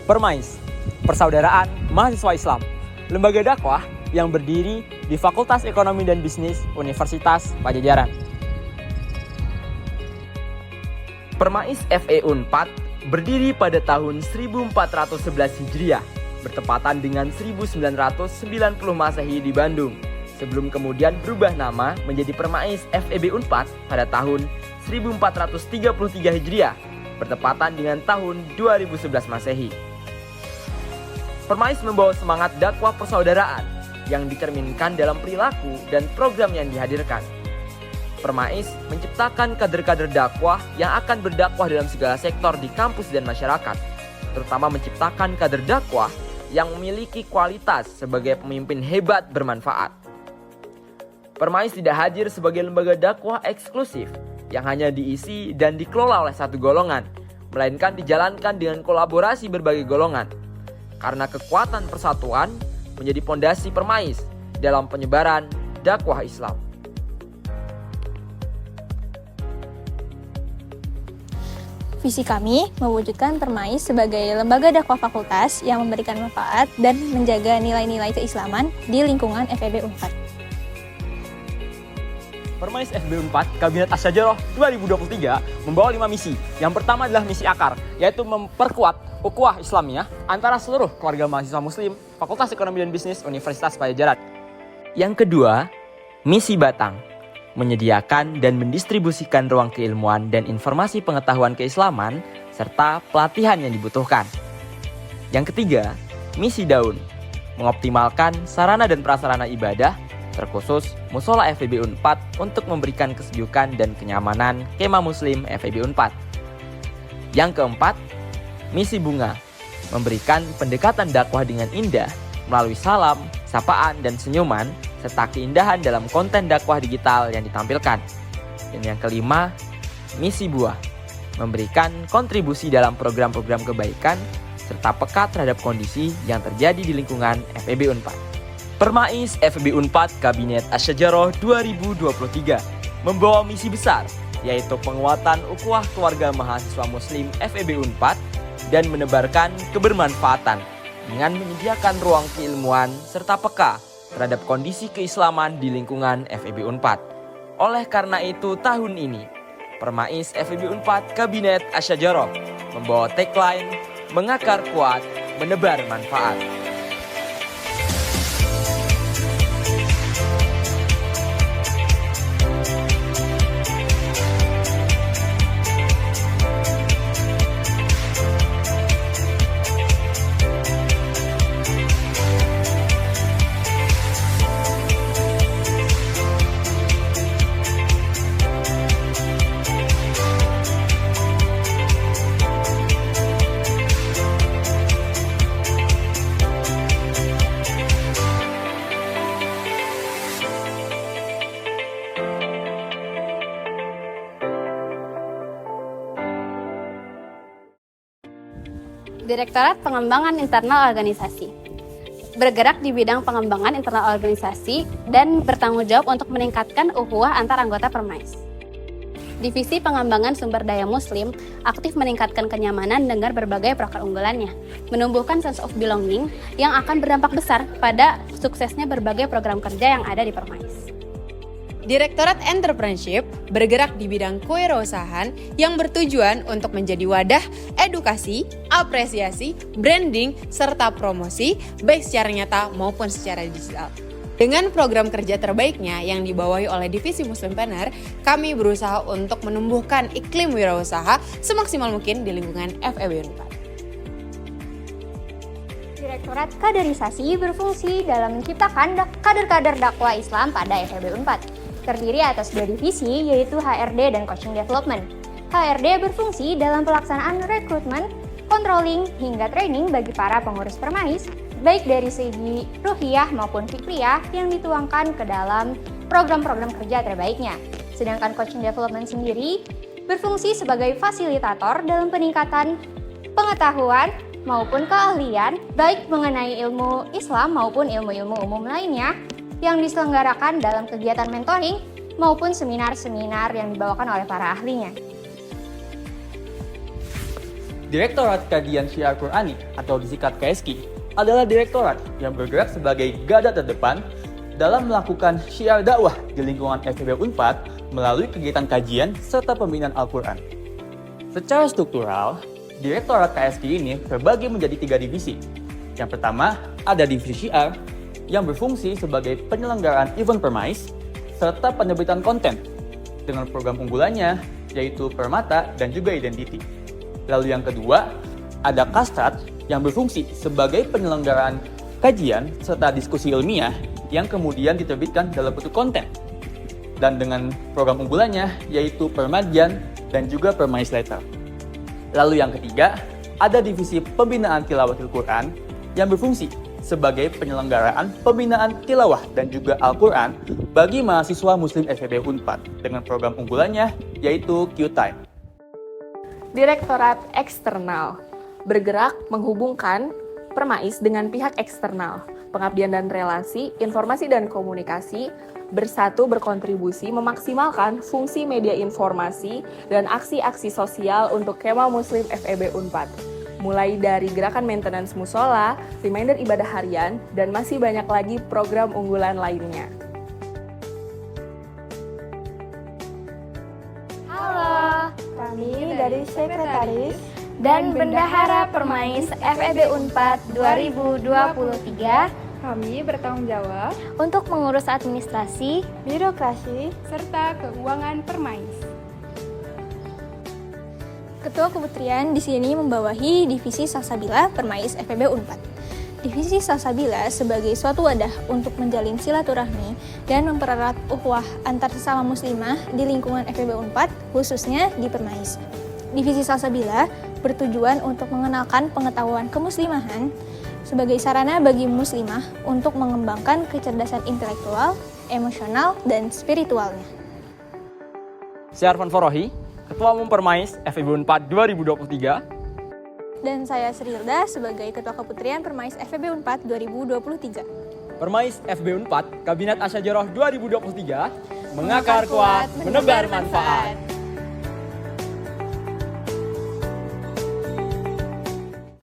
Permais, Persaudaraan Mahasiswa Islam, lembaga dakwah yang berdiri di Fakultas Ekonomi dan Bisnis Universitas Padjadjaran. Permais FE Unpad berdiri pada tahun 1411 Hijriah, bertepatan dengan 1990 Masehi di Bandung, sebelum kemudian berubah nama menjadi Permais FEB Unpad pada tahun 1433 Hijriah, bertepatan dengan tahun 2011 Masehi. Permais membawa semangat dakwah persaudaraan yang dicerminkan dalam perilaku dan program yang dihadirkan. Permais menciptakan kader-kader dakwah yang akan berdakwah dalam segala sektor di kampus dan masyarakat, terutama menciptakan kader dakwah yang memiliki kualitas sebagai pemimpin hebat bermanfaat. Permais tidak hadir sebagai lembaga dakwah eksklusif yang hanya diisi dan dikelola oleh satu golongan, melainkan dijalankan dengan kolaborasi berbagai golongan. Karena kekuatan persatuan menjadi pondasi Permais dalam penyebaran dakwah Islam. Visi kami mewujudkan Permais sebagai lembaga dakwah fakultas yang memberikan manfaat dan menjaga nilai-nilai keislaman di lingkungan FEB Unpad. Permais FEB Unpad Kabinet Asyajarah 2023 membawa 5 misi. Yang pertama adalah misi akar, yaitu memperkuat ukhuwah Islamiyah antara seluruh keluarga mahasiswa muslim Fakultas Ekonomi dan Bisnis Universitas Padjadjaran. Yang kedua, misi batang, menyediakan dan mendistribusikan ruang keilmuan dan informasi pengetahuan keislaman serta pelatihan yang dibutuhkan. Yang ketiga, misi daun, mengoptimalkan sarana dan prasarana ibadah, terkhusus Musola FEB Unpad untuk memberikan kesejukan dan kenyamanan kemah muslim FEB Unpad. Yang keempat, misi bunga, memberikan pendekatan dakwah dengan indah melalui salam, sapaan, dan senyuman, serta keindahan dalam konten dakwah digital yang ditampilkan. Dan yang kelima, misi buah, memberikan kontribusi dalam program-program kebaikan, serta peka terhadap kondisi yang terjadi di lingkungan FEB Unpad. Permais FEB Unpad Kabinet Asyajarah 2023 membawa misi besar, yaitu penguatan ukhuwah keluarga mahasiswa muslim FEB Unpad dan menebarkan kebermanfaatan dengan menyediakan ruang keilmuan serta peka terhadap kondisi keislaman di lingkungan FEB Unpad. Oleh karena itu, tahun ini Permais FEB Unpad Kabinet Asyajarah membawa tagline mengakar kuat, menebar manfaat. Direktorat Pengembangan Internal Organisasi bergerak di bidang pengembangan internal organisasi dan bertanggung jawab untuk meningkatkan ukhuwah antar anggota Permais. Divisi Pengembangan Sumber Daya Muslim aktif meningkatkan kenyamanan dengan berbagai proker unggulannya, menumbuhkan sense of belonging yang akan berdampak besar pada suksesnya berbagai program kerja yang ada di Permais. Direktorat Entrepreneurship bergerak di bidang kewirausahaan yang bertujuan untuk menjadi wadah edukasi, apresiasi, branding, serta promosi baik secara nyata maupun secara digital. Dengan program kerja terbaiknya yang dibawahi oleh Divisi Muslimpreneur, kami berusaha untuk menumbuhkan iklim wirausaha semaksimal mungkin di lingkungan FEB Unpad. Direktorat Kaderisasi berfungsi dalam menciptakan kader-kader dakwah Islam pada FEB Unpad. Terdiri atas 2 divisi, yaitu HRD dan Coaching Development. HRD berfungsi dalam pelaksanaan rekrutmen, controlling, hingga training bagi para pengurus Permais, baik dari segi ruhiyah maupun fikriyah yang dituangkan ke dalam program-program kerja terbaiknya. Sedangkan Coaching Development sendiri berfungsi sebagai fasilitator dalam peningkatan pengetahuan maupun keahlian, baik mengenai ilmu Islam maupun ilmu-ilmu umum lainnya, yang diselenggarakan dalam kegiatan mentoring maupun seminar-seminar yang dibawakan oleh para ahlinya. Direktorat Kajian Syiar Qur'ani atau disingkat KSQ adalah direktorat yang bergerak sebagai garda terdepan dalam melakukan syiar dakwah di lingkungan FEB Unpad melalui kegiatan kajian serta pembinaan Al-Quran. Secara struktural, Direktorat KSQ ini terbagi menjadi 3 divisi. Yang pertama, ada divisi syiar yang berfungsi sebagai penyelenggaraan event permais serta penerbitan konten dengan program unggulannya yaitu Permata dan juga Identity. Lalu yang kedua, ada Kastrat yang berfungsi sebagai penyelenggaraan kajian serta diskusi ilmiah yang kemudian diterbitkan dalam bentuk konten. Dan dengan program unggulannya yaitu Permadian dan juga Permais Letter. Lalu yang ketiga, ada divisi pembinaan tilawatil Quran yang berfungsi sebagai penyelenggaraan pembinaan tilawah dan juga Al-Quran bagi mahasiswa Muslim FEB Unpad dengan program unggulannya yaitu Q-Time. Direktorat Eksternal bergerak menghubungkan Permais dengan pihak eksternal, pengabdian dan relasi, informasi dan komunikasi, bersatu berkontribusi memaksimalkan fungsi media informasi dan aksi-aksi sosial untuk Kema Muslim FEB Unpad. Mulai dari gerakan maintenance musola, reminder ibadah harian, dan masih banyak lagi program unggulan lainnya. Halo, kami dari Sekretaris dan Bendahara Permais FEB Unpad 2023 Kami bertanggung jawab untuk mengurus administrasi, birokrasi serta keuangan Permais. Ketua Kementerian di sini membawahi Divisi Salsabila Permais FEB Unpad. Divisi Salsabila sebagai suatu wadah untuk menjalin silaturahmi dan mempererat ukhuwah antar sesama muslimah di lingkungan FEB Unpad, khususnya di Permais. Divisi Salsabila bertujuan untuk mengenalkan pengetahuan kemuslimahan sebagai sarana bagi muslimah untuk mengembangkan kecerdasan intelektual, emosional, dan spiritualnya. Saya Arfan Forohi, Ketua Umum Permais FEB Unpad 2023. Dan saya Srilda sebagai Ketua Keputrian Permais FEB Unpad 2023. Permais FEB Unpad Kabinet Asyajarah 2023 mengakar kuat, menebar manfaat.